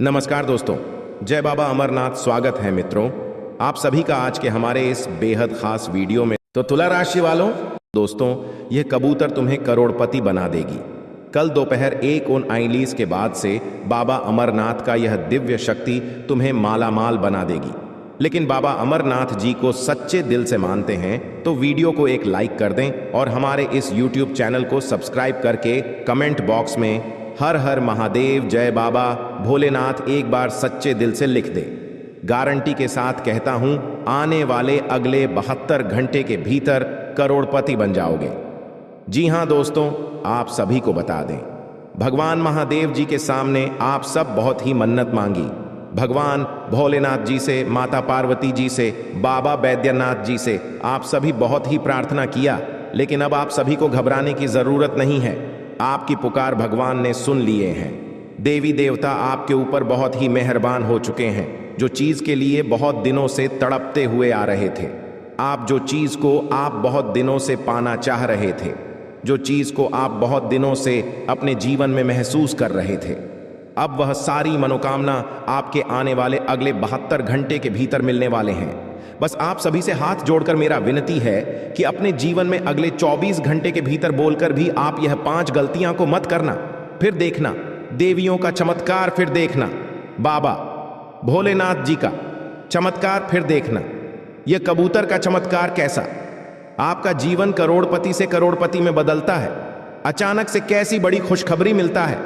नमस्कार दोस्तों, जय बाबा अमरनाथ। स्वागत है मित्रों आप सभी का आज के हमारे इस बेहद खास वीडियो में। तो तुला राशि वालों, दोस्तों यह कबूतर तुम्हें करोड़पति बना देगी। कल दोपहर 1:19 के बाद से बाबा अमरनाथ का यह दिव्य शक्ति तुम्हें मालामाल बना देगी। लेकिन बाबा अमरनाथ जी को सच्चे दिल से मानते हैं तो वीडियो को एक लाइक कर दें और हमारे इस YouTube चैनल को सब्सक्राइब करके कमेंट बॉक्स में हर हर महादेव, जय बाबा भोलेनाथ एक बार सच्चे दिल से लिख दे। गारंटी के साथ कहता हूं, आने वाले अगले 72 घंटे के भीतर करोड़पति बन जाओगे। जी हां दोस्तों, आप सभी को बता दें, भगवान महादेव जी के सामने आप सब बहुत ही मन्नत मांगी। भगवान भोलेनाथ जी से, माता पार्वती जी से, बाबा बैद्यनाथ जी से आप सभी बहुत ही प्रार्थना किया। लेकिन अब आप सभी को घबराने की जरूरत नहीं है। आपकी पुकार भगवान ने सुन लिए हैं। देवी देवता आपके ऊपर बहुत ही मेहरबान हो चुके हैं। जो चीज के लिए बहुत दिनों से तड़पते हुए आ रहे थे, आप जो चीज को आप बहुत दिनों से पाना चाह रहे थे, जो चीज को आप बहुत दिनों से अपने जीवन में महसूस कर रहे थे, अब वह सारी मनोकामना आपके आने वाले अगले 72 घंटे के भीतर मिलने वाले हैं। बस आप सभी से हाथ जोड़कर मेरा विनती है कि अपने जीवन में अगले 24 घंटे के भीतर बोलकर भी आप यह 5 गलतियां को मत करना। फिर देखना देवियों का चमत्कार, फिर देखना बाबा भोलेनाथ जी का चमत्कार, फिर देखना यह कबूतर का चमत्कार कैसा आपका जीवन करोड़पति से करोड़पति में बदलता है। अचानक से कैसी बड़ी खुशखबरी मिलता है।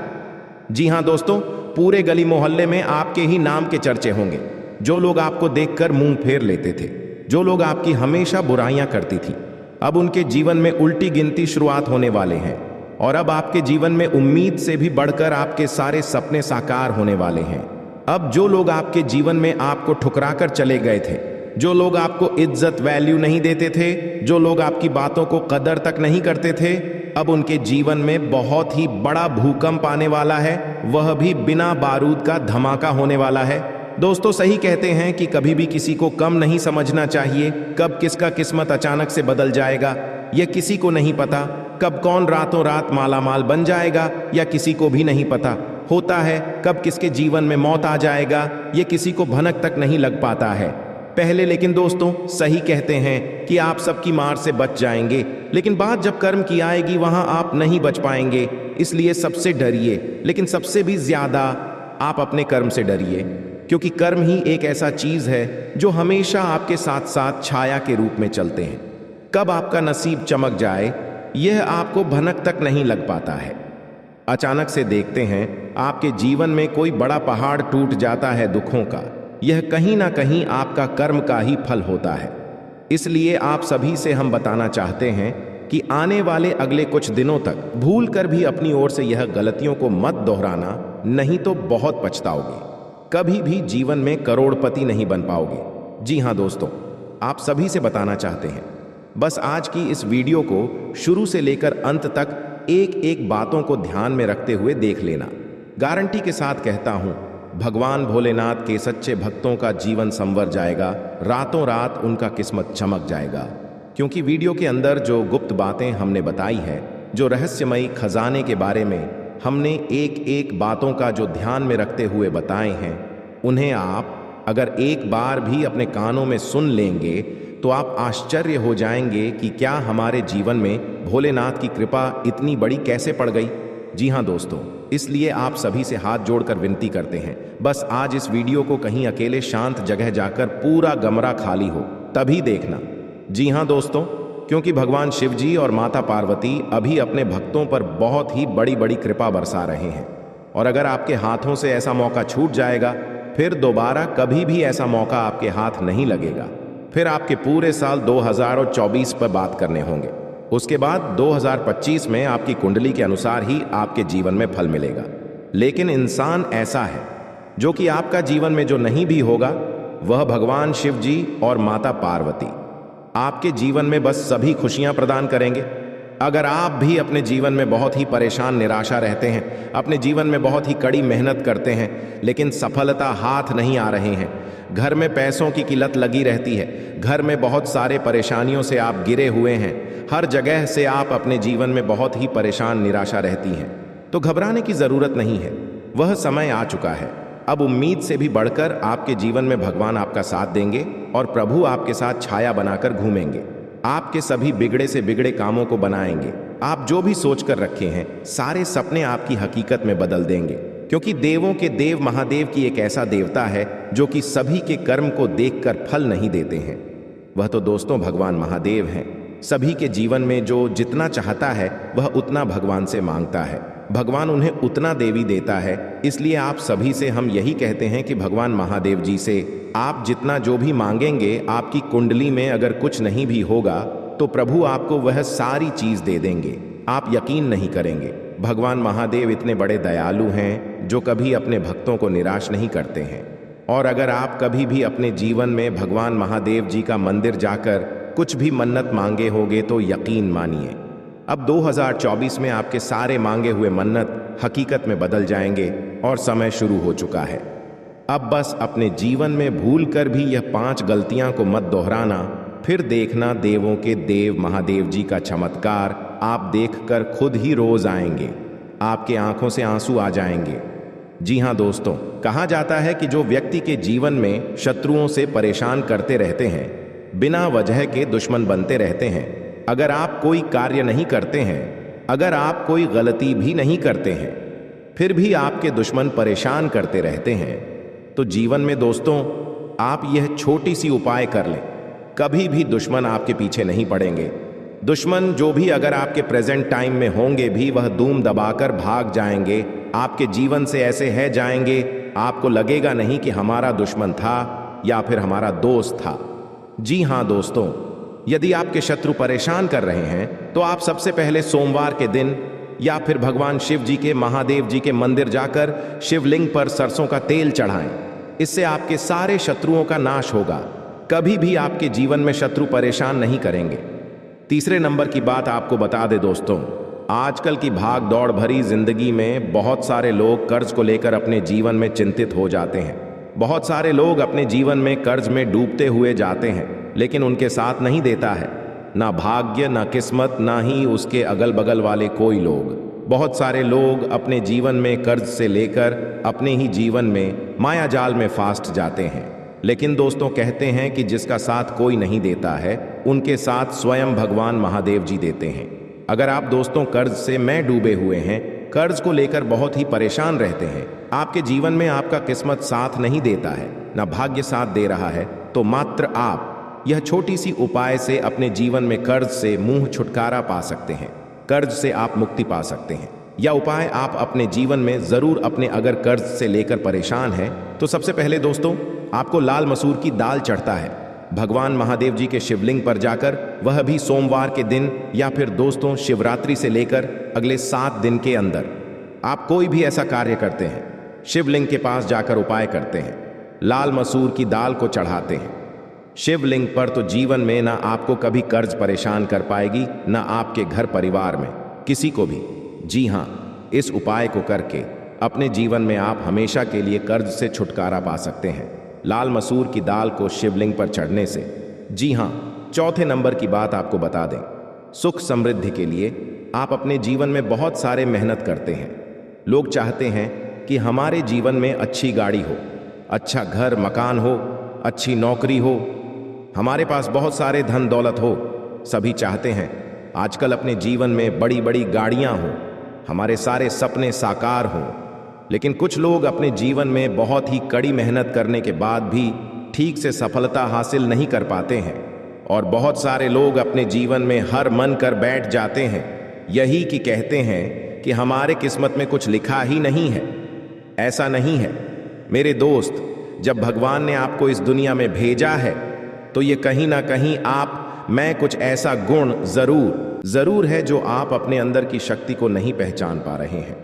जी हां दोस्तों, पूरे गली मोहल्ले में आपके ही नाम के चर्चे होंगे। जो लोग आपको देखकर मुंह फेर लेते थे, जो लोग आपकी हमेशा बुराइयां करती थी, अब उनके जीवन में उल्टी गिनती शुरुआत होने वाले हैं। और अब आपके जीवन में उम्मीद से भी बढ़कर आपके सारे सपने साकार होने वाले हैं। अब जो लोग आपके जीवन में आपको ठुकराकर चले गए थे, जो लोग आपको इज्जत वैल्यू नहीं देते थे, जो लोग आपकी बातों को कदर तक नहीं करते थे, अब उनके जीवन में बहुत ही बड़ा भूकंप आने वाला है। वह भी बिना बारूद का धमाका होने वाला है। दोस्तों सही कहते हैं कि कभी भी किसी को कम नहीं समझना चाहिए। कब किसका किस्मत अचानक से बदल जाएगा यह किसी को नहीं पता। कब कौन रातों रात मालामाल बन जाएगा या किसी को भी नहीं पता होता है। कब किसके जीवन में मौत आ जाएगा यह किसी को भनक तक नहीं लग पाता है पहले। लेकिन दोस्तों सही कहते हैं कि आप सबकी मार से बच जाएंगे, लेकिन बात जब कर्म की आएगी वहां आप नहीं बच पाएंगे। इसलिए सबसे डरिए, लेकिन सबसे भी ज्यादा आप अपने कर्म से डरिए, क्योंकि कर्म ही एक ऐसा चीज है जो हमेशा आपके साथ साथ छाया के रूप में चलते हैं। कब आपका नसीब चमक जाए यह आपको भनक तक नहीं लग पाता है। अचानक से देखते हैं आपके जीवन में कोई बड़ा पहाड़ टूट जाता है दुखों का। यह कहीं ना कहीं आपका कर्म का ही फल होता है। इसलिए आप सभी से हम बताना चाहते हैं कि आने वाले अगले कुछ दिनों तक भूल कर भी अपनी ओर से यह गलतियों को मत दोहराना, नहीं तो बहुत पछताओगे। कभी भी जीवन में करोड़पति नहीं बन पाओगे। जी हां दोस्तों, आप सभी से बताना चाहते हैं, बस आज की इस वीडियो को शुरू से लेकर अंत तक एक एक बातों को ध्यान में रखते हुए देख लेना। गारंटी के साथ कहता हूं, भगवान भोलेनाथ के सच्चे भक्तों का जीवन संवर जाएगा। रातों रात उनका किस्मत चमक जाएगा। क्योंकि वीडियो के अंदर जो गुप्त बातें हमने बताई है, जो रहस्यमयी खजाने के बारे में हमने एक एक बातों का जो ध्यान में रखते हुए बताए हैं, उन्हें आप अगर एक बार भी अपने कानों में सुन लेंगे तो आप आश्चर्य हो जाएंगे कि क्या हमारे जीवन में भोलेनाथ की कृपा इतनी बड़ी कैसे पड़ गई। जी हां दोस्तों, इसलिए आप सभी से हाथ जोड़कर विनती करते हैं, बस आज इस वीडियो को कहीं अकेले शांत जगह जाकर पूरा कमरा खाली हो तभी देखना। जी हां दोस्तों, क्योंकि भगवान शिव जी और माता पार्वती अभी अपने भक्तों पर बहुत ही बड़ी बड़ी कृपा बरसा रहे हैं। और अगर आपके हाथों से ऐसा मौका छूट जाएगा, फिर दोबारा कभी भी ऐसा मौका आपके हाथ नहीं लगेगा। फिर आपके पूरे साल 2024 पर बात करने होंगे। उसके बाद 2025 में आपकी कुंडली के अनुसार ही आपके जीवन में फल मिलेगा। लेकिन इंसान ऐसा है जो कि आपका जीवन में जो नहीं भी होगा, वह भगवान शिव जी और माता पार्वती आपके जीवन में बस सभी खुशियां प्रदान करेंगे। अगर आप भी अपने जीवन में बहुत ही परेशान निराशा रहते हैं, अपने जीवन में बहुत ही कड़ी मेहनत करते हैं, लेकिन सफलता हाथ नहीं आ रहे हैं, घर में पैसों की किल्लत लगी रहती है, घर में बहुत सारे परेशानियों से आप गिरे हुए हैं, हर जगह से आप अपने जीवन में बहुत ही परेशान निराशा रहती हैं, तो घबराने की जरूरत नहीं है। वह समय आ चुका है। अब उम्मीद से भी बढ़कर आपके जीवन में भगवान आपका साथ देंगे और प्रभु आपके साथ छाया बनाकर घूमेंगे। आपके सभी बिगड़े से बिगड़े कामों को बनाएंगे। आप जो भी सोच कर रखे हैं सारे सपने आपकी हकीकत में बदल देंगे, क्योंकि देवों के देव महादेव की एक ऐसा देवता है जो कि सभी के कर्म को देखकर फल नहीं देते हैं। वह तो दोस्तों भगवान महादेव हैं। सभी के जीवन में जो जितना चाहता है वह उतना भगवान से मांगता है। भगवान उन्हें उतना देवी देता है। इसलिए आप सभी से हम यही कहते हैं कि भगवान महादेव जी से आप जितना जो भी मांगेंगे, आपकी कुंडली में अगर कुछ नहीं भी होगा तो प्रभु आपको वह सारी चीज दे देंगे। आप यकीन नहीं करेंगे, भगवान महादेव इतने बड़े दयालु हैं जो कभी अपने भक्तों को निराश नहीं करते हैं। और अगर आप कभी भी अपने जीवन में भगवान महादेव जी का मंदिर जाकर कुछ भी मन्नत मांगे होंगे तो यकीन मानिए, अब 2024 में आपके सारे मांगे हुए मन्नत हकीकत में बदल जाएंगे और समय शुरू हो चुका है। अब बस अपने जीवन में भूल कर भी यह 5 गलतियां को मत दोहराना, फिर देखना देवों के देव महादेव जी का चमत्कार आप देखकर खुद ही रोज आएंगे। आपके आंखों से आंसू आ जाएंगे। जी हाँ दोस्तों, कहा जाता है कि जो व्यक्ति के जीवन में शत्रुओं से परेशान करते रहते हैं, बिना वजह के दुश्मन बनते रहते हैं, अगर आप कोई कार्य नहीं करते हैं, अगर आप कोई गलती भी नहीं करते हैं, फिर भी आपके दुश्मन परेशान करते रहते हैं, तो जीवन में दोस्तों आप यह छोटी सी उपाय कर लें, कभी भी दुश्मन आपके पीछे नहीं पड़ेंगे। दुश्मन जो भी अगर आपके प्रेजेंट टाइम में होंगे भी वह धूम दबाकर भाग जाएंगे, आपके जीवन से ऐसे है जाएंगे, आपको लगेगा नहीं कि हमारा दुश्मन था या फिर हमारा दोस्त था। जी हाँ दोस्तों, यदि आपके शत्रु परेशान कर रहे हैं तो आप सबसे पहले सोमवार के दिन या फिर भगवान शिव जी के महादेव जी के मंदिर जाकर शिवलिंग पर सरसों का तेल चढ़ाएं। इससे आपके सारे शत्रुओं का नाश होगा। कभी भी आपके जीवन में शत्रु परेशान नहीं करेंगे। तीसरे नंबर की बात आपको बता दे दोस्तों, आजकल की भाग दौड़ भरी जिंदगी में बहुत सारे लोग कर्ज को लेकर अपने जीवन में चिंतित हो जाते हैं। बहुत सारे लोग अपने जीवन में कर्ज में डूबते हुए जाते हैं, लेकिन उनके साथ नहीं देता है ना भाग्य, ना किस्मत, ना ही उसके अगल बगल वाले कोई लोग। बहुत सारे लोग अपने जीवन में कर्ज से लेकर अपने ही जीवन में माया जाल में फास्ट जाते हैं। लेकिन दोस्तों कहते हैं कि जिसका साथ कोई नहीं देता है उनके साथ स्वयं भगवान महादेव जी देते हैं। अगर आप दोस्तों कर्ज से मैं डूबे हुए हैं, कर्ज को लेकर बहुत ही परेशान रहते हैं, आपके जीवन में आपका किस्मत साथ नहीं देता है, ना भाग्य साथ दे रहा है, तो मात्र आप यह छोटी सी उपाय से अपने जीवन में कर्ज से मुंह छुटकारा पा सकते हैं। कर्ज से आप मुक्ति पा सकते हैं। यह उपाय आप अपने जीवन में जरूर अपने अगर कर्ज से लेकर परेशान हैं तो सबसे पहले दोस्तों आपको लाल मसूर की दाल चढ़ता है भगवान महादेव जी के शिवलिंग पर जाकर, वह भी सोमवार के दिन या फिर दोस्तों शिवरात्रि से लेकर अगले 7 दिन के अंदर आप कोई भी ऐसा कार्य करते हैं, शिवलिंग के पास जाकर उपाय करते हैं, लाल मसूर की दाल को चढ़ाते हैं शिवलिंग पर, तो जीवन में ना आपको कभी कर्ज परेशान कर पाएगी, ना आपके घर परिवार में किसी को भी। जी हाँ, इस उपाय को करके अपने जीवन में आप हमेशा के लिए कर्ज से छुटकारा पा सकते हैं, लाल मसूर की दाल को शिवलिंग पर चढ़ने से। जी हाँ, चौथे नंबर की बात आपको बता दें, सुख समृद्धि के लिए आप अपने जीवन में बहुत सारे मेहनत करते हैं। लोग चाहते हैं कि हमारे जीवन में अच्छी गाड़ी हो, अच्छा घर मकान हो, अच्छी नौकरी हो, हमारे पास बहुत सारे धन दौलत हो। सभी चाहते हैं आजकल अपने जीवन में बड़ी बड़ी गाड़ियां हों, हमारे सारे सपने साकार हों। लेकिन कुछ लोग अपने जीवन में बहुत ही कड़ी मेहनत करने के बाद भी ठीक से सफलता हासिल नहीं कर पाते हैं, और बहुत सारे लोग अपने जीवन में हर मन कर बैठ जाते हैं, यही कि कहते हैं कि हमारे किस्मत में कुछ लिखा ही नहीं है। ऐसा नहीं है मेरे दोस्त, जब भगवान ने आपको इस दुनिया में भेजा है तो ये कहीं ना कहीं आप में कुछ ऐसा गुण जरूर है जो आप अपने अंदर की शक्ति को नहीं पहचान पा रहे हैं।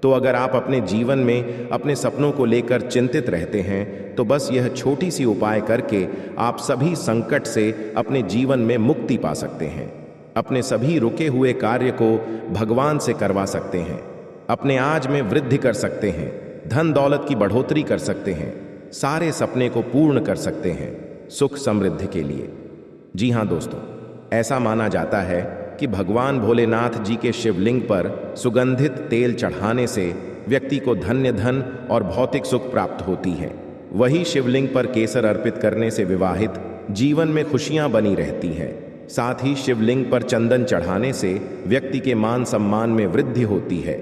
तो अगर आप अपने जीवन में अपने सपनों को लेकर चिंतित रहते हैं तो बस यह छोटी सी उपाय करके आप सभी संकट से अपने जीवन में मुक्ति पा सकते हैं, अपने सभी रुके हुए कार्य को भगवान से करवा सकते हैं, अपने आज में वृद्धि कर सकते हैं, धन दौलत की बढ़ोतरी कर सकते हैं, सारे सपने को पूर्ण कर सकते हैं सुख समृद्धि के लिए। जी हाँ दोस्तों, ऐसा माना जाता है कि भगवान भोलेनाथ जी के शिवलिंग पर सुगंधित तेल चढ़ाने से व्यक्ति को धन्य धन और भौतिक सुख प्राप्त होती है। वही शिवलिंग पर केसर अर्पित करने से विवाहित जीवन में खुशियां बनी रहती हैं। साथ ही शिवलिंग पर चंदन चढ़ाने से व्यक्ति के मान सम्मान में वृद्धि होती है।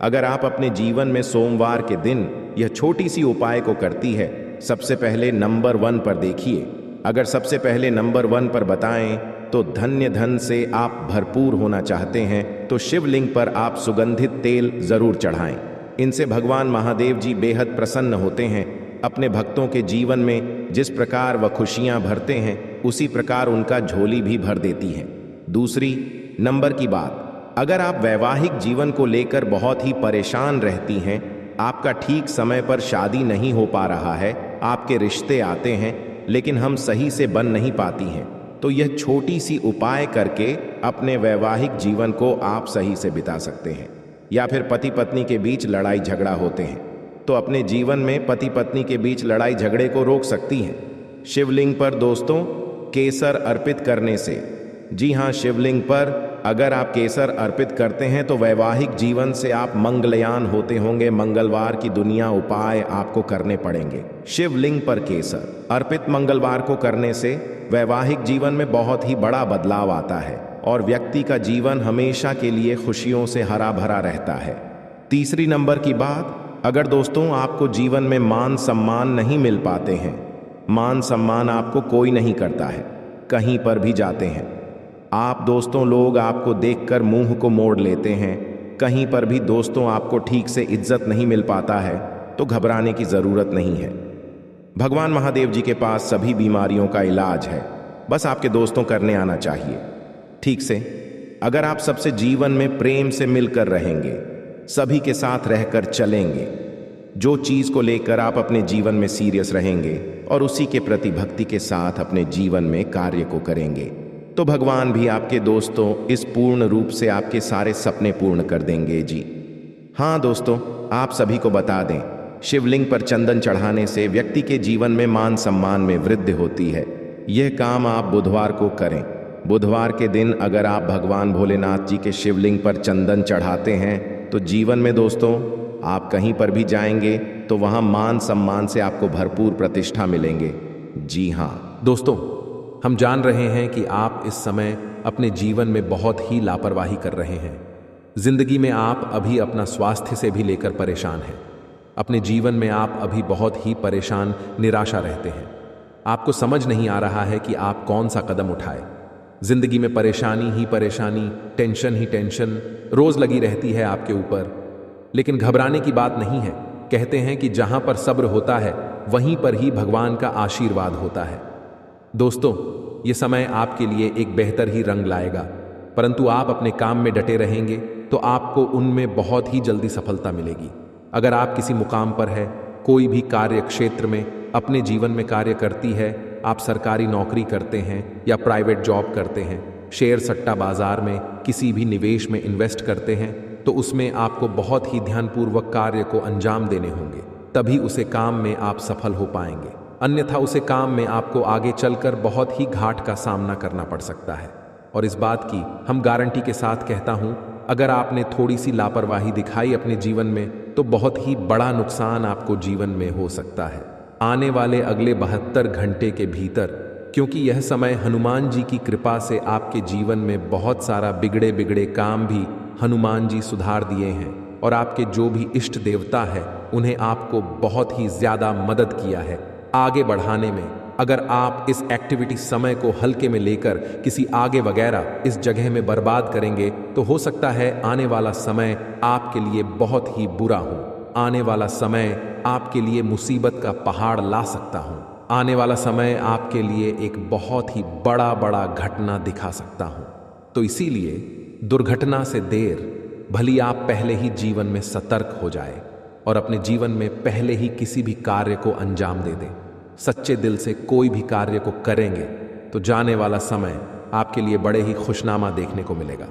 अगर आप अपने जीवन में सोमवार के दिन यह छोटी सी उपाय को करती है, सबसे पहले नंबर 1 पर देखिए। अगर सबसे पहले नंबर 1 पर बताएं तो धन्य धन से आप भरपूर होना चाहते हैं तो शिवलिंग पर आप सुगंधित तेल जरूर चढ़ाएं। इनसे भगवान महादेव जी बेहद प्रसन्न होते हैं। अपने भक्तों के जीवन में जिस प्रकार वह खुशियां भरते हैं, उसी प्रकार उनका झोली भी भर देती है। दूसरी नंबर की बात, अगर आप वैवाहिक जीवन को लेकर बहुत ही परेशान रहती हैं, आपका ठीक समय पर शादी नहीं हो पा रहा है, आपके रिश्ते आते हैं लेकिन हम सही से बन नहीं पाती हैं, तो यह छोटी सी उपाय करके अपने वैवाहिक जीवन को आप सही से बिता सकते हैं। या फिर पति पत्नी के बीच लड़ाई झगड़ा होते हैं तो अपने जीवन में पति पत्नी के बीच लड़ाई झगड़े को रोक सकती हैं शिवलिंग पर दोस्तों केसर अर्पित करने से। जी हाँ, शिवलिंग पर अगर आप केसर अर्पित करते हैं तो वैवाहिक जीवन से आप मंगलयान होते होंगे। मंगलवार की दुनिया उपाय आपको करने पड़ेंगे। शिवलिंग पर केसर अर्पित मंगलवार को करने से वैवाहिक जीवन में बहुत ही बड़ा बदलाव आता है और व्यक्ति का जीवन हमेशा के लिए खुशियों से हरा भरा रहता है। तीसरी नंबर की बात, अगर दोस्तों आपको जीवन में मान सम्मान नहीं मिल पाते हैं, मान सम्मान आपको कोई नहीं करता है, कहीं पर भी जाते हैं आप दोस्तों, लोग आपको देखकर मुंह को मोड़ लेते हैं, कहीं पर भी दोस्तों आपको ठीक से इज्जत नहीं मिल पाता है, तो घबराने की ज़रूरत नहीं है। भगवान महादेव जी के पास सभी बीमारियों का इलाज है, बस आपके दोस्तों करने आना चाहिए ठीक से। अगर आप सबसे जीवन में प्रेम से मिलकर रहेंगे, सभी के साथ रहकर चलेंगे, जो चीज़ को लेकर आप अपने जीवन में सीरियस रहेंगे और उसी के प्रति भक्ति के साथ अपने जीवन में कार्य को करेंगे, तो भगवान भी आपके दोस्तों इस पूर्ण रूप से आपके सारे सपने पूर्ण कर देंगे जी। हाँ दोस्तों, आप सभी को बता दें, शिवलिंग पर चंदन चढ़ाने से व्यक्ति के जीवन में मान सम्मान में वृद्धि होती है। यह काम आप बुधवार को करें। बुधवार के दिन अगर आप भगवान भोलेनाथ जी के शिवलिंग पर चंदन चढ़ाते हैं तो जीवन में दोस्तों आप कहीं पर भी जाएंगे तो वहां मान सम्मान से आपको भरपूर प्रतिष्ठा मिलेंगे। जी हाँ दोस्तों, हम जान रहे हैं कि आप इस समय अपने जीवन में बहुत ही लापरवाही कर रहे हैं। जिंदगी में आप अभी अपना स्वास्थ्य से भी लेकर परेशान हैं। अपने जीवन में आप अभी बहुत ही परेशान निराशा रहते हैं। आपको समझ नहीं आ रहा है कि आप कौन सा कदम उठाए। जिंदगी में परेशानी ही परेशानी, टेंशन ही टेंशन रोज लगी रहती है आपके ऊपर। लेकिन घबराने की बात नहीं है। कहते हैं कि जहां पर सब्र होता है वहीं पर ही भगवान का आशीर्वाद होता है। दोस्तों, ये समय आपके लिए एक बेहतर ही रंग लाएगा, परंतु आप अपने काम में डटे रहेंगे तो आपको उनमें बहुत ही जल्दी सफलता मिलेगी। अगर आप किसी मुकाम पर है, कोई भी कार्य क्षेत्र में अपने जीवन में कार्य करती है, आप सरकारी नौकरी करते हैं या प्राइवेट जॉब करते हैं, शेयर सट्टा बाजार में किसी भी निवेश में इन्वेस्ट करते हैं, तो उसमें आपको बहुत ही ध्यानपूर्वक कार्य को अंजाम देने होंगे, तभी उसे काम में आप सफल हो पाएंगे। अन्यथा उसे काम में आपको आगे चलकर बहुत ही घाट का सामना करना पड़ सकता है। और इस बात की हम गारंटी के साथ कहता हूं, अगर आपने थोड़ी सी लापरवाही दिखाई अपने जीवन में तो बहुत ही बड़ा नुकसान आपको जीवन में हो सकता है आने वाले अगले 72 घंटे के भीतर, क्योंकि यह समय हनुमान जी की कृपा से आपके जीवन में बहुत सारा बिगड़े बिगड़े काम भी हनुमान जी सुधार दिए हैं और आपके जो भी इष्ट देवता है उन्हें आपको बहुत ही ज्यादा मदद किया है आगे बढ़ाने में। अगर आप इस एक्टिविटी समय को हल्के में लेकर किसी आगे वगैरह इस जगह में बर्बाद करेंगे तो हो सकता है आने वाला समय आपके लिए बहुत ही बुरा हो। आने वाला समय आपके लिए मुसीबत का पहाड़ ला सकता हूं। आने वाला समय आपके लिए एक बहुत ही बड़ा घटना दिखा सकता हूं। तो इसीलिए दुर्घटना से देर भली आप पहले ही जीवन में सतर्क हो जाए और अपने जीवन में पहले ही किसी भी कार्य को अंजाम दे दें। सच्चे दिल से कोई भी कार्य को करेंगे तो जाने वाला समय आपके लिए बड़े ही खुशनामा देखने को मिलेगा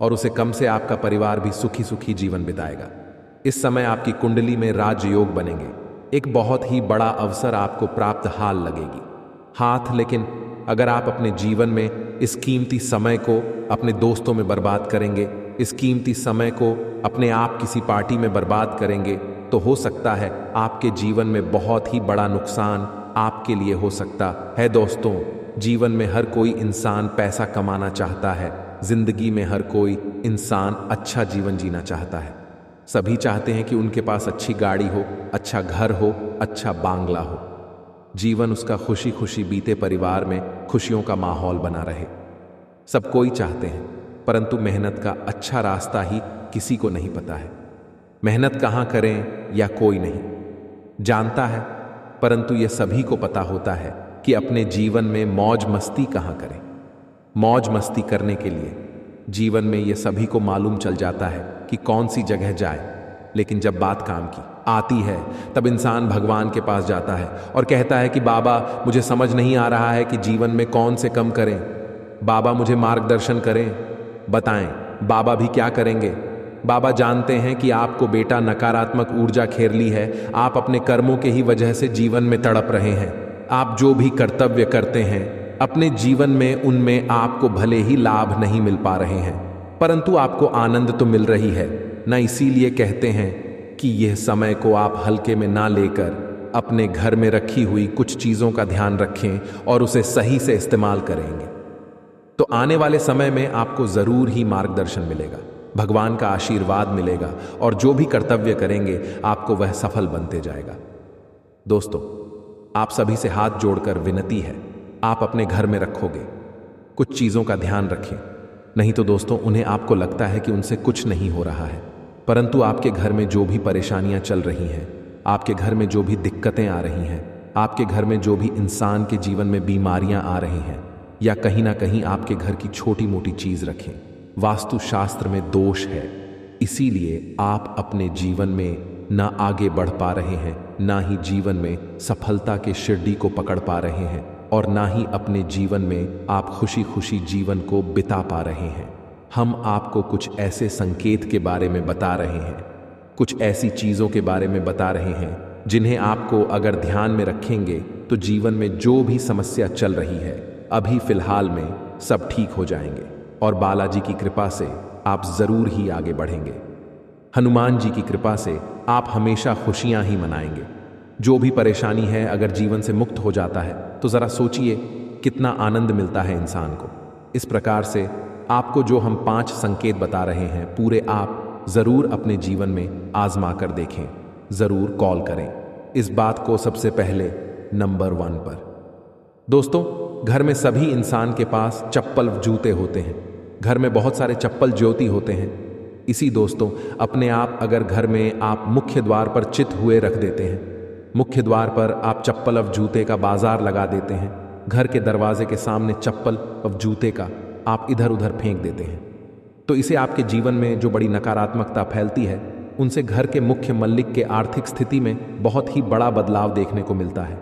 और उसे कम से आपका परिवार भी सुखी सुखी जीवन बिताएगा। इस समय आपकी कुंडली में राजयोग बनेंगे। एक बहुत ही बड़ा अवसर आपको प्राप्त हाल लगेगी हाथ। लेकिन अगर आप अपने जीवन में इस कीमती समय को अपने दोस्तों में बर्बाद करेंगे, इस कीमती समय को अपने आप किसी पार्टी में बर्बाद करेंगे तो हो सकता है आपके जीवन में बहुत ही बड़ा नुकसान आपके लिए हो सकता है। दोस्तों, जीवन में हर कोई इंसान पैसा कमाना चाहता है। जिंदगी में हर कोई इंसान अच्छा जीवन जीना चाहता है। सभी चाहते हैं कि उनके पास अच्छी गाड़ी हो, अच्छा घर हो, अच्छा बांग्ला हो, जीवन उसका खुशी खुशी बीते, परिवार में खुशियों का माहौल बना रहे। सब कोई चाहते हैं, परंतु मेहनत का अच्छा रास्ता ही किसी को नहीं पता है। मेहनत कहाँ करें या कोई नहीं जानता है, परंतु यह सभी को पता होता है कि अपने जीवन में मौज मस्ती कहाँ करें। मौज मस्ती करने के लिए जीवन में यह सभी को मालूम चल जाता है कि कौन सी जगह जाए, लेकिन जब बात काम की आती है तब इंसान भगवान के पास जाता है और कहता है कि बाबा, मुझे समझ नहीं आ रहा है कि जीवन में कौन से कम करें। बाबा मुझे मार्गदर्शन करें, बताएं बाबा भी क्या करेंगे। बाबा जानते हैं कि आपको बेटा नकारात्मक ऊर्जा घेर ली है। आप अपने कर्मों के ही वजह से जीवन में तड़प रहे हैं। आप जो भी कर्तव्य करते हैं अपने जीवन में, उनमें आपको भले ही लाभ नहीं मिल पा रहे हैं, परंतु आपको आनंद तो मिल रही है ना। इसीलिए कहते हैं कि यह समय को आप हल्के में ना लेकर अपने घर में रखी हुई कुछ चीज़ों का ध्यान रखें और उसे सही से इस्तेमाल करेंगे तो आने वाले समय में आपको ज़रूर ही मार्गदर्शन मिलेगा, भगवान का आशीर्वाद मिलेगा और जो भी कर्तव्य करेंगे आपको वह सफल बनते जाएगा। दोस्तों, आप सभी से हाथ जोड़कर विनती है, आप अपने घर में रखोगे कुछ चीज़ों का ध्यान रखें। नहीं तो दोस्तों, उन्हें आपको लगता है कि उनसे कुछ नहीं हो रहा है, परंतु आपके घर में जो भी परेशानियां चल रही हैं, आपके घर में जो भी दिक्कतें आ रही हैं, आपके घर में जो भी इंसान के जीवन में बीमारियां आ रही हैं, या कहीं ना कहीं आपके घर की छोटी मोटी चीज़ रखें, वास्तुशास्त्र में दोष है। इसीलिए आप अपने जीवन में ना आगे बढ़ पा रहे हैं, ना ही जीवन में सफलता के शिरडी को पकड़ पा रहे हैं, और ना ही अपने जीवन में आप खुशी खुशी जीवन को बिता पा रहे हैं। हम आपको कुछ ऐसे संकेत के बारे में बता रहे हैं, कुछ ऐसी चीज़ों के बारे में बता रहे हैं जिन्हें आपको अगर ध्यान में रखेंगे तो जीवन में जो भी समस्या चल रही है अभी फिलहाल में सब ठीक हो जाएंगे और बालाजी की कृपा से आप ज़रूर ही आगे बढ़ेंगे। हनुमान जी की कृपा से आप हमेशा खुशियां ही मनाएंगे। जो भी परेशानी है अगर जीवन से मुक्त हो जाता है तो ज़रा सोचिए कितना आनंद मिलता है इंसान को। इस प्रकार से आपको जो हम 5 संकेत बता रहे हैं पूरे आप ज़रूर अपने जीवन में आजमा कर देखें, ज़रूर कॉल करें इस बात को सबसे पहले नंबर 1 पर। दोस्तों, घर में सभी इंसान के पास चप्पल जूते होते हैं, घर में बहुत सारे चप्पल ज्योति होते हैं। इसी दोस्तों, अपने आप अगर घर में आप मुख्य द्वार पर चित हुए रख देते हैं, मुख्य द्वार पर आप चप्पल और जूते का बाजार लगा देते हैं, घर के दरवाजे के सामने चप्पल और जूते का आप इधर उधर फेंक देते हैं, तो इसे आपके जीवन में जो बड़ी नकारात्मकता फैलती है उनसे घर के मुख्य मल्लिक के आर्थिक स्थिति में बहुत ही बड़ा बदलाव देखने को मिलता है।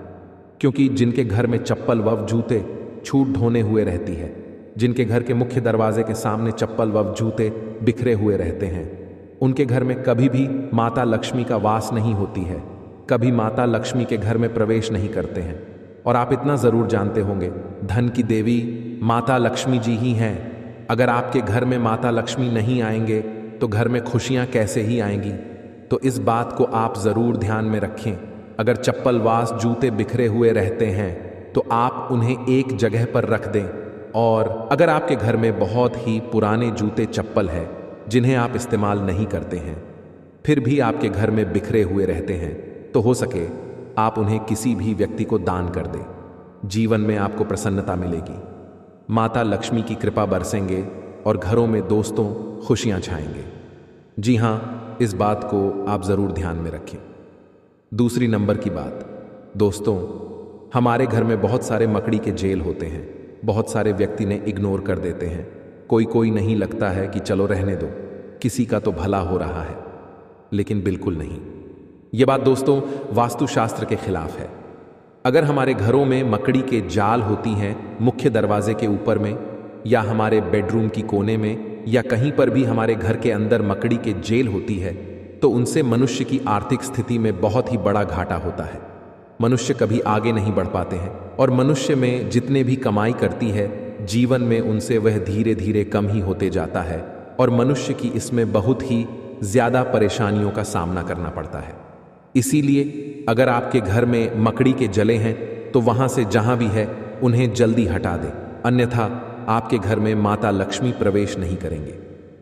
क्योंकि जिनके घर में चप्पल व जूते छूट ढोने हुए रहती है, जिनके घर के मुख्य दरवाजे के सामने चप्पल व जूते बिखरे हुए रहते हैं, उनके घर में कभी भी माता लक्ष्मी का वास नहीं होती है, कभी माता लक्ष्मी के घर में प्रवेश नहीं करते हैं। और आप इतना ज़रूर जानते होंगे, धन की देवी माता लक्ष्मी जी ही हैं। अगर आपके घर में माता लक्ष्मी नहीं आएंगे तो घर में खुशियाँ कैसे ही आएंगी। तो इस बात को आप ज़रूर ध्यान में रखें। अगर चप्पल वास जूते बिखरे हुए रहते हैं तो आप उन्हें एक जगह पर रख दें, और अगर आपके घर में बहुत ही पुराने जूते चप्पल है जिन्हें आप इस्तेमाल नहीं करते हैं, फिर भी आपके घर में बिखरे हुए रहते हैं, तो हो सके आप उन्हें किसी भी व्यक्ति को दान कर दें। जीवन में आपको प्रसन्नता मिलेगी, माता लक्ष्मी की कृपा बरसेंगे और घरों में दोस्तों खुशियां छाएंगे। जी हाँ, इस बात को आप ज़रूर ध्यान में रखें। दूसरी नंबर की बात, दोस्तों, हमारे घर में बहुत सारे मकड़ी के जेल होते हैं। बहुत सारे व्यक्ति ने इग्नोर कर देते हैं। कोई नहीं लगता है कि चलो रहने दो, किसी का तो भला हो रहा है, लेकिन बिल्कुल नहीं। ये बात दोस्तों वास्तुशास्त्र के खिलाफ है। अगर हमारे घरों में मकड़ी के जाल होती हैं मुख्य दरवाजे के ऊपर में, या हमारे बेडरूम की कोने में, या कहीं पर भी हमारे घर के अंदर मकड़ी के जेल होती है, तो उनसे मनुष्य की आर्थिक स्थिति में बहुत ही बड़ा घाटा होता है। मनुष्य कभी आगे नहीं बढ़ पाते हैं, और मनुष्य में जितने भी कमाई करती है जीवन में उनसे वह धीरे धीरे कम ही होते जाता है। और मनुष्य की इसमें बहुत ही ज़्यादा परेशानियों का सामना करना पड़ता है। इसीलिए अगर आपके घर में मकड़ी के जले हैं तो वहाँ से जहाँ भी है उन्हें जल्दी हटा दें, अन्यथा आपके घर में माता लक्ष्मी प्रवेश नहीं करेंगे।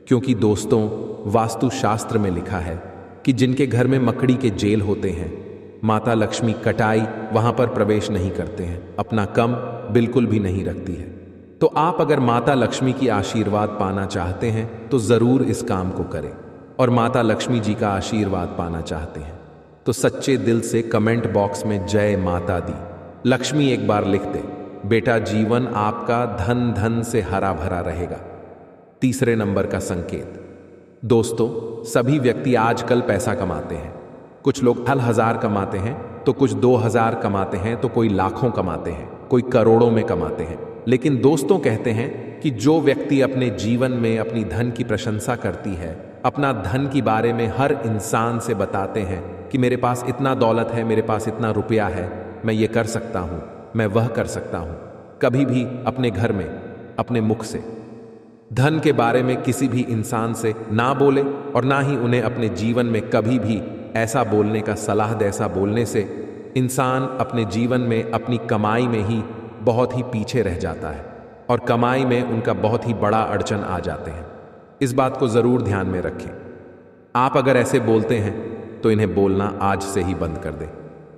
क्योंकि दोस्तों, वास्तुशास्त्र में लिखा है कि जिनके घर में मकड़ी के जेल होते हैं, माता लक्ष्मी कटाई वहाँ पर प्रवेश नहीं करते हैं, अपना कम बिल्कुल भी नहीं रखती है। तो आप अगर माता लक्ष्मी की आशीर्वाद पाना चाहते हैं तो ज़रूर इस काम को करें, और माता लक्ष्मी जी का आशीर्वाद पाना चाहते हैं तो सच्चे दिल से कमेंट बॉक्स में जय माता दी लक्ष्मी एक बार लिख दे। बेटा, जीवन आपका धन धन से हरा भरा रहेगा। तीसरे नंबर का संकेत। दोस्तों, सभी व्यक्ति आजकल पैसा कमाते हैं। कुछ लोग 1000 कमाते हैं तो कुछ 2000 कमाते हैं तो कोई लाखों कमाते हैं, कोई करोड़ों में कमाते हैं। लेकिन दोस्तों, कहते हैं कि जो व्यक्ति अपने जीवन में अपनी धन की प्रशंसा करती है, अपना धन के बारे में हर इंसान से बताते हैं कि मेरे पास इतना दौलत है, मेरे पास इतना रुपया है, मैं ये कर सकता हूँ, मैं वह कर सकता हूँ, कभी भी अपने घर में अपने मुख से धन के बारे में किसी भी इंसान से ना बोले, और ना ही उन्हें अपने जीवन में कभी भी ऐसा बोलने का सलाह दे। ऐसा बोलने से इंसान अपने जीवन में अपनी कमाई में ही बहुत ही पीछे रह जाता है और कमाई में उनका बहुत ही बड़ा अड़चन आ जाते हैं। इस बात को ज़रूर ध्यान में रखें। आप अगर ऐसे बोलते हैं तो इन्हें बोलना आज से ही बंद कर दें,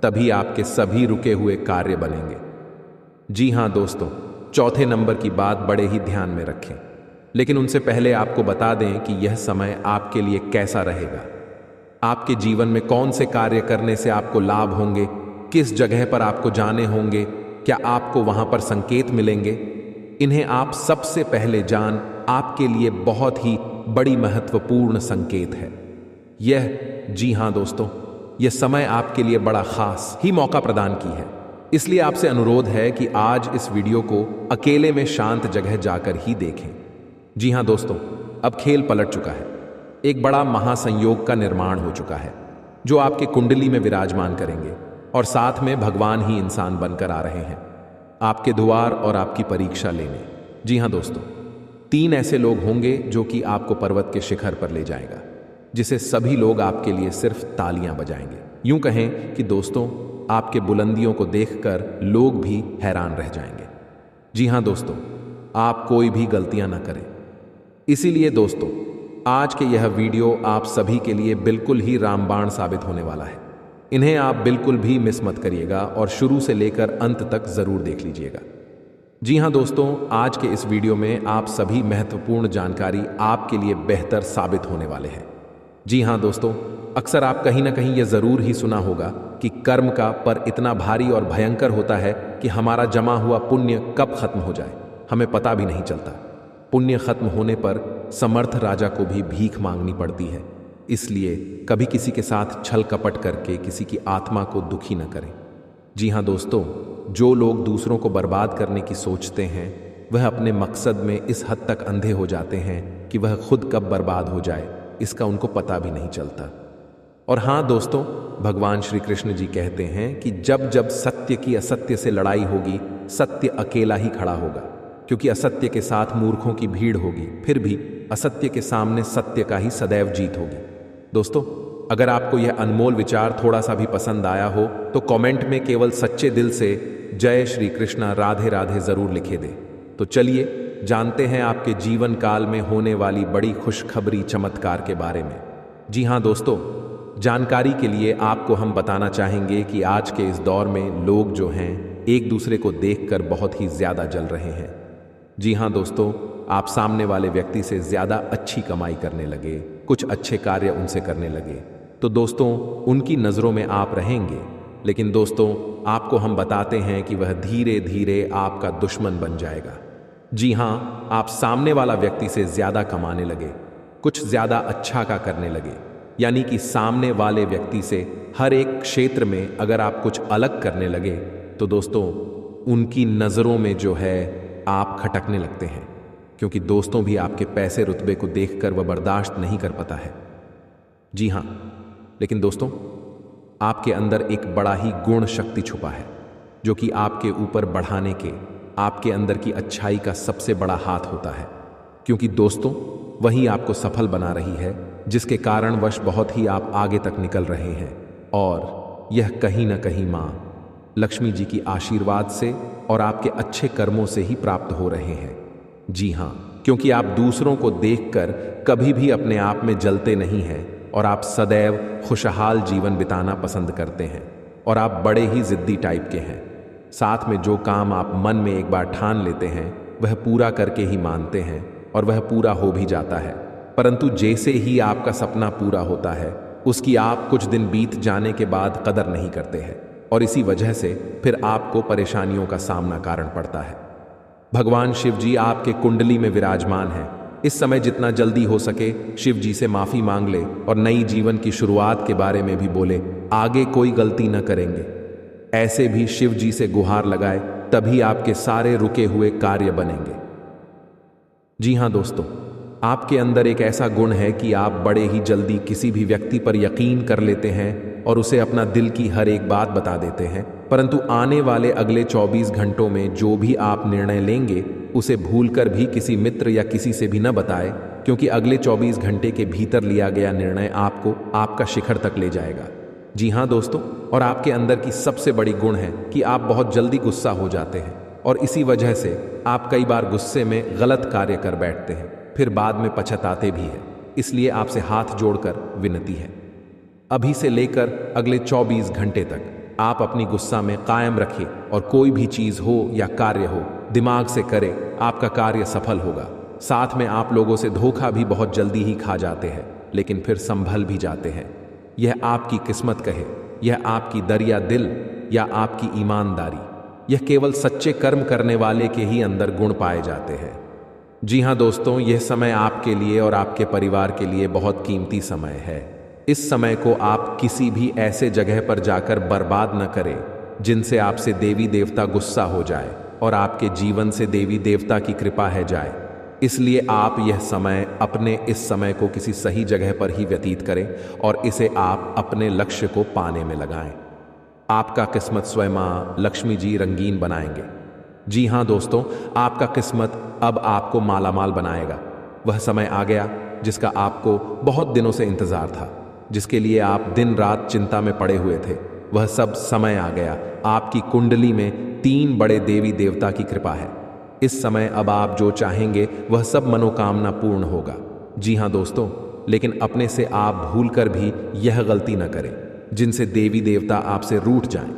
तभी आपके सभी रुके हुए कार्य बनेंगे। जी हाँ दोस्तों, चौथे नंबर की बात बड़े ही ध्यान में रखें, लेकिन उनसे पहले आपको बता दें कि यह समय आपके लिए कैसा रहेगा। आपके जीवन में कौन से कार्य करने से आपको लाभ होंगे, किस जगह पर आपको जाने होंगे, क्या आपको वहां पर संकेत मिलेंगे, इन्हें आप सबसे पहले जान आपके लिए बहुत ही बड़ी महत्वपूर्ण संकेत है यह। जी हाँ दोस्तों, यह समय आपके लिए बड़ा खास ही मौका प्रदान की है। इसलिए आपसे अनुरोध है कि आज इस वीडियो को अकेले में शांत जगह जाकर ही देखें। जी हाँ दोस्तों, अब खेल पलट चुका है। एक बड़ा महासंयोग का निर्माण हो चुका है जो आपके कुंडली में विराजमान करेंगे, और साथ में भगवान ही इंसान बनकर आ रहे हैं आपके द्वार और आपकी परीक्षा लेने। जी हाँ दोस्तों, 3 ऐसे लोग होंगे जो कि आपको पर्वत के शिखर पर ले जाएगा, जिसे सभी लोग आपके लिए सिर्फ तालियां बजाएंगे। यूं कहें कि दोस्तों, आपके बुलंदियों को देखकर लोग भी हैरान रह जाएंगे। जी हाँ दोस्तों, आप कोई भी गलतियां ना करें। इसीलिए दोस्तों, आज के यह वीडियो आप सभी के लिए बिल्कुल ही रामबाण साबित होने वाला है। इन्हें आप बिल्कुल भी मिस मत करिएगा और शुरू से लेकर अंत तक जरूर देख लीजिएगा। जी हाँ दोस्तों, आज के इस वीडियो में आप सभी महत्वपूर्ण जानकारी आपके लिए बेहतर साबित होने वाले हैं। जी हाँ दोस्तों, अक्सर आप कहीं ना कहीं यह जरूर ही सुना होगा कि कर्म का पर इतना भारी और भयंकर होता है कि हमारा जमा हुआ पुण्य कब खत्म हो जाए हमें पता भी नहीं चलता। पुण्य खत्म होने पर समर्थ राजा को भी भीख मांगनी पड़ती है। इसलिए कभी किसी के साथ छल कपट करके किसी की आत्मा को दुखी न करें। जी हाँ दोस्तों, जो लोग दूसरों को बर्बाद करने की सोचते हैं वह अपने मकसद में इस हद तक अंधे हो जाते हैं कि वह खुद कब बर्बाद हो जाए इसका उनको पता भी नहीं चलता। और हाँ दोस्तों, भगवान श्री कृष्ण जी कहते हैं कि जब जब सत्य की असत्य से लड़ाई होगी, सत्य अकेला ही खड़ा होगा, क्योंकि असत्य के साथ मूर्खों की भीड़ होगी, फिर भी असत्य के सामने सत्य का ही सदैव जीत होगी। दोस्तों, अगर आपको यह अनमोल विचार थोड़ा सा भी पसंद आया हो तो कमेंट में केवल सच्चे दिल से जय श्री कृष्णा राधे राधे जरूर लिखे दें। तो चलिए जानते हैं आपके जीवन काल में होने वाली बड़ी खुशखबरी चमत्कार के बारे में। जी हाँ दोस्तों, जानकारी के लिए आपको हम बताना चाहेंगे कि आज के इस दौर में लोग जो हैं एक दूसरे को देखकर बहुत ही ज्यादा जल रहे हैं। जी हाँ दोस्तों, आप सामने वाले व्यक्ति से ज्यादा अच्छी कमाई करने लगे, कुछ अच्छे कार्य उनसे करने लगे, तो दोस्तों उनकी नज़रों में आप रहेंगे। लेकिन दोस्तों, आपको हम बताते हैं कि वह धीरे धीरे आपका दुश्मन बन जाएगा। जी हाँ, आप सामने वाला व्यक्ति से ज्यादा कमाने लगे, कुछ ज्यादा अच्छा का करने लगे, यानी कि सामने वाले व्यक्ति से हर एक क्षेत्र में अगर आप कुछ अलग करने लगे तो दोस्तों उनकी नज़रों में जो है आप खटकने लगते हैं, क्योंकि दोस्तों भी आपके पैसे रुतबे को देखकर वह बर्दाश्त नहीं कर पाता है। जी हाँ, लेकिन दोस्तों आपके अंदर एक बड़ा ही गुण शक्ति छुपा है जो कि आपके ऊपर बढ़ाने के आपके अंदर की अच्छाई का सबसे बड़ा हाथ होता है। क्योंकि दोस्तों वही आपको सफल बना रही है, जिसके कारणवश बहुत ही आप आगे तक निकल रहे हैं। और यह कहीं ना कहीं माँ लक्ष्मी जी की आशीर्वाद से और आपके अच्छे कर्मों से ही प्राप्त हो रहे हैं। जी हाँ, क्योंकि आप दूसरों को देखकर कभी भी अपने आप में जलते नहीं हैं और आप सदैव खुशहाल जीवन बिताना पसंद करते हैं और आप बड़े ही जिद्दी टाइप के हैं। साथ में जो काम आप मन में एक बार ठान लेते हैं वह पूरा करके ही मानते हैं और वह पूरा हो भी जाता है। परंतु जैसे ही आपका सपना पूरा होता है उसकी आप कुछ दिन बीत जाने के बाद कदर नहीं करते हैं और इसी वजह से फिर आपको परेशानियों का सामना कारण पड़ता है। भगवान शिव जी आपके कुंडली में विराजमान हैं। इस समय जितना जल्दी हो सके शिव जी से माफी मांग ले और नई जीवन की शुरुआत के बारे में भी बोले, आगे कोई गलती न करेंगे। ऐसे भी शिव जी से गुहार लगाए, तभी आपके सारे रुके हुए कार्य बनेंगे। जी हाँ दोस्तों, आपके अंदर एक ऐसा गुण है कि आप बड़े ही जल्दी किसी भी व्यक्ति पर यकीन कर लेते हैं और उसे अपना दिल की हर एक बात बता देते हैं। परंतु आने वाले अगले 24 घंटों में जो भी आप निर्णय लेंगे उसे भूलकर भी किसी मित्र या किसी से भी न बताएं, क्योंकि अगले 24 घंटे के भीतर लिया गया निर्णय आपको आपका शिखर तक ले जाएगा। जी हाँ दोस्तों, और आपके अंदर की सबसे बड़ी गुण है कि आप बहुत जल्दी गुस्सा हो जाते हैं और इसी वजह से आप कई बार गुस्से में गलत कार्य कर बैठते हैं, फिर बाद में पछताते भी हैं। इसलिए आपसे हाथ जोड़कर विनती है, अभी से लेकर अगले 24 घंटे तक आप अपनी गुस्सा में कायम रखिए और कोई भी चीज़ हो या कार्य हो दिमाग से करें, आपका कार्य सफल होगा। साथ में आप लोगों से धोखा भी बहुत जल्दी ही खा जाते हैं, लेकिन फिर संभल भी जाते हैं। यह आपकी किस्मत कहे, यह आपकी दरिया दिल या आपकी ईमानदारी, यह केवल सच्चे कर्म करने वाले के ही अंदर गुण पाए जाते हैं। जी हाँ दोस्तों, यह समय आपके लिए और आपके परिवार के लिए बहुत कीमती समय है। इस समय को आप किसी भी ऐसे जगह पर जाकर बर्बाद न करें जिनसे आपसे देवी देवता गुस्सा हो जाए और आपके जीवन से देवी देवता की कृपा है जाए। इसलिए आप यह समय अपने इस समय को किसी सही जगह पर ही व्यतीत करें और इसे आप अपने लक्ष्य को पाने में लगाएं। आपका किस्मत स्वयं मां लक्ष्मी जी रंगीन बनाएंगे। जी हाँ दोस्तों, आपका किस्मत अब आपको मालामाल बनाएगा। वह समय आ गया जिसका आपको बहुत दिनों से इंतजार था, जिसके लिए आप दिन रात चिंता में पड़े हुए थे। वह सब समय आ गया। आपकी कुंडली में 3 बड़े देवी देवता की कृपा है। इस समय अब आप जो चाहेंगे वह सब मनोकामना पूर्ण होगा। जी हाँ दोस्तों, लेकिन अपने से आप भूलकर भी यह गलती न करें जिनसे देवी देवता आपसे रूठ जाएं।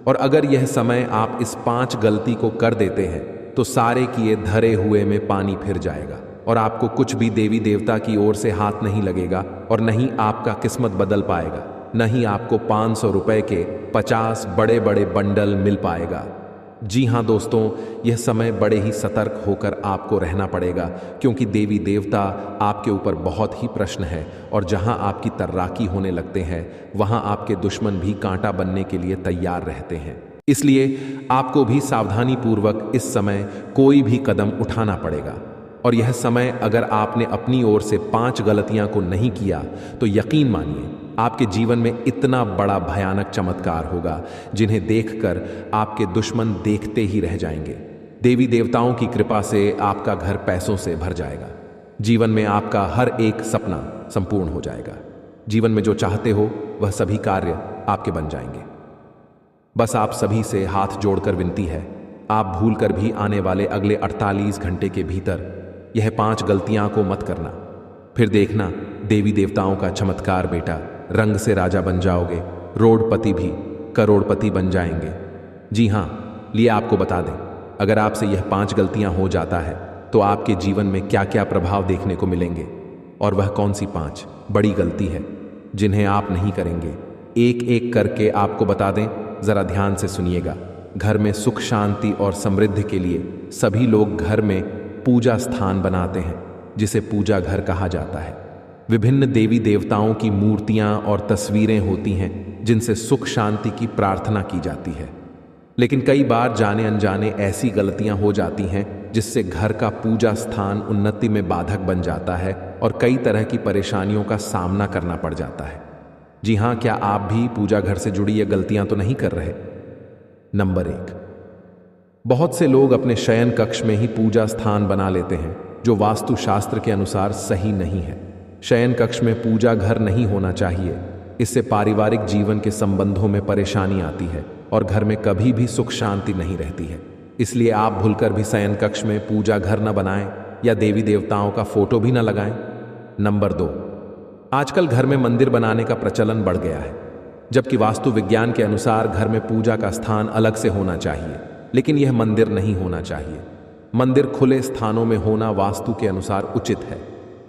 और अगर यह समय आप इस 5 गलती को कर देते हैं तो सारे किए धरे हुए में पानी फिर जाएगा और आपको कुछ भी देवी देवता की ओर से हाथ नहीं लगेगा और न ही आपका किस्मत बदल पाएगा, न ही आपको 500 रुपए के 50 बड़े बड़े बंडल मिल पाएगा। जी हाँ दोस्तों, यह समय बड़े ही सतर्क होकर आपको रहना पड़ेगा, क्योंकि देवी देवता आपके ऊपर बहुत ही प्रश्न है और जहाँ आपकी तर्राकी होने लगते हैं वहाँ आपके दुश्मन भी कांटा बनने के लिए तैयार रहते हैं। इसलिए आपको भी सावधानी पूर्वक इस समय कोई भी कदम उठाना पड़ेगा। और यह समय अगर आपने अपनी ओर से 5 गलतियां को नहीं किया तो यकीन मानिए आपके जीवन में इतना बड़ा भयानक चमत्कार होगा जिन्हें देखकर आपके दुश्मन देखते ही रह जाएंगे। देवी देवताओं की कृपा से आपका घर पैसों से भर जाएगा। जीवन में आपका हर एक सपना संपूर्ण हो जाएगा। जीवन में जो चाहते हो वह सभी कार्य आपके बन जाएंगे। बस आप सभी से हाथ जोड़कर विनती है, आप भूलकर भी आने वाले अगले 48 घंटे के भीतर यह 5 गलतियां को मत करना। फिर देखना देवी देवताओं का चमत्कार बेटा, रंग से राजा बन जाओगे, रोडपति भी करोड़पति बन जाएंगे। जी हाँ, लिए आपको बता दें, अगर आपसे यह 5 गलतियां हो जाता है तो आपके जीवन में क्या क्या प्रभाव देखने को मिलेंगे और वह कौन सी 5 बड़ी गलती है जिन्हें आप नहीं करेंगे, एक एक करके आपको बता दें। जरा ध्यान से सुनिएगा। घर में सुख शांति और समृद्धि के लिए सभी लोग घर में पूजा स्थान बनाते हैं जिसे पूजा घर कहा जाता है। विभिन्न देवी देवताओं की मूर्तियां और तस्वीरें होती हैं जिनसे सुख शांति की प्रार्थना की जाती है। लेकिन कई बार जाने अनजाने ऐसी गलतियां हो जाती हैं जिससे घर का पूजा स्थान उन्नति में बाधक बन जाता है और कई तरह की परेशानियों का सामना करना पड़ जाता है। जी हाँ, क्या आप भी पूजा घर से जुड़ी ये गलतियां तो नहीं कर रहे? नंबर 1, बहुत से लोग अपने शयन कक्ष में ही पूजा स्थान बना लेते हैं जो वास्तुशास्त्र के अनुसार सही नहीं है। शयन कक्ष में पूजा घर नहीं होना चाहिए। इससे पारिवारिक जीवन के संबंधों में परेशानी आती है और घर में कभी भी सुख शांति नहीं रहती है। इसलिए आप भूलकर भी शयन कक्ष में पूजा घर न बनाएं या देवी देवताओं का फोटो भी न लगाएं। नंबर 2, आजकल घर में मंदिर बनाने का प्रचलन बढ़ गया है, जबकि वास्तु विज्ञान के अनुसार घर में पूजा का स्थान अलग से होना चाहिए, लेकिन यह मंदिर नहीं होना चाहिए। मंदिर खुले स्थानों में होना वास्तु के अनुसार उचित है।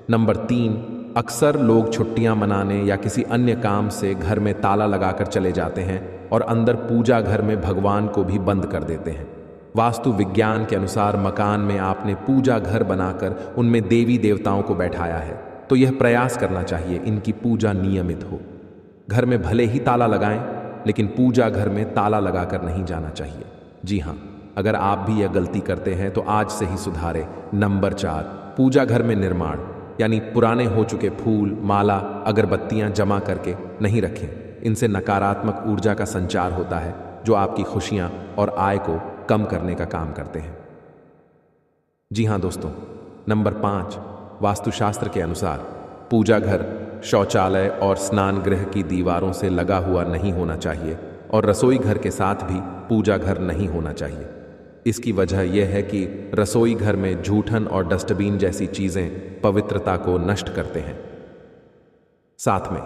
नंबर 3, अक्सर लोग छुट्टियां मनाने या किसी अन्य काम से घर में ताला लगाकर चले जाते हैं और अंदर पूजा घर में भगवान को भी बंद कर देते हैं। वास्तु विज्ञान के अनुसार मकान में आपने पूजा घर बनाकर उनमें देवी देवताओं को बैठाया है, तो यह प्रयास करना चाहिए इनकी पूजा नियमित हो। घर में भले ही ताला लगाएं, लेकिन पूजा घर में ताला लगाकर नहीं जाना चाहिए। जी हाँ, अगर आप भी यह गलती करते हैं तो आज से ही सुधारें। नंबर 4, पूजा घर में निर्माण यानी पुराने हो चुके फूल, माला, अगरबत्तियां जमा करके नहीं रखें। इनसे नकारात्मक ऊर्जा का संचार होता है, जो आपकी खुशियां और आय को कम करने का काम करते हैं। जी हाँ दोस्तों, नंबर 5, वास्तुशास्त्र के अनुसार पूजा घर शौचालय और स्नान गृह की दीवारों से लगा हुआ नहीं होना चाहिए और रसोई घर के साथ भी पूजा घर नहीं होना चाहिए। इसकी वजह यह है कि रसोई घर में जूठन और डस्टबिन जैसी चीजें पवित्रता को नष्ट करते हैं। साथ में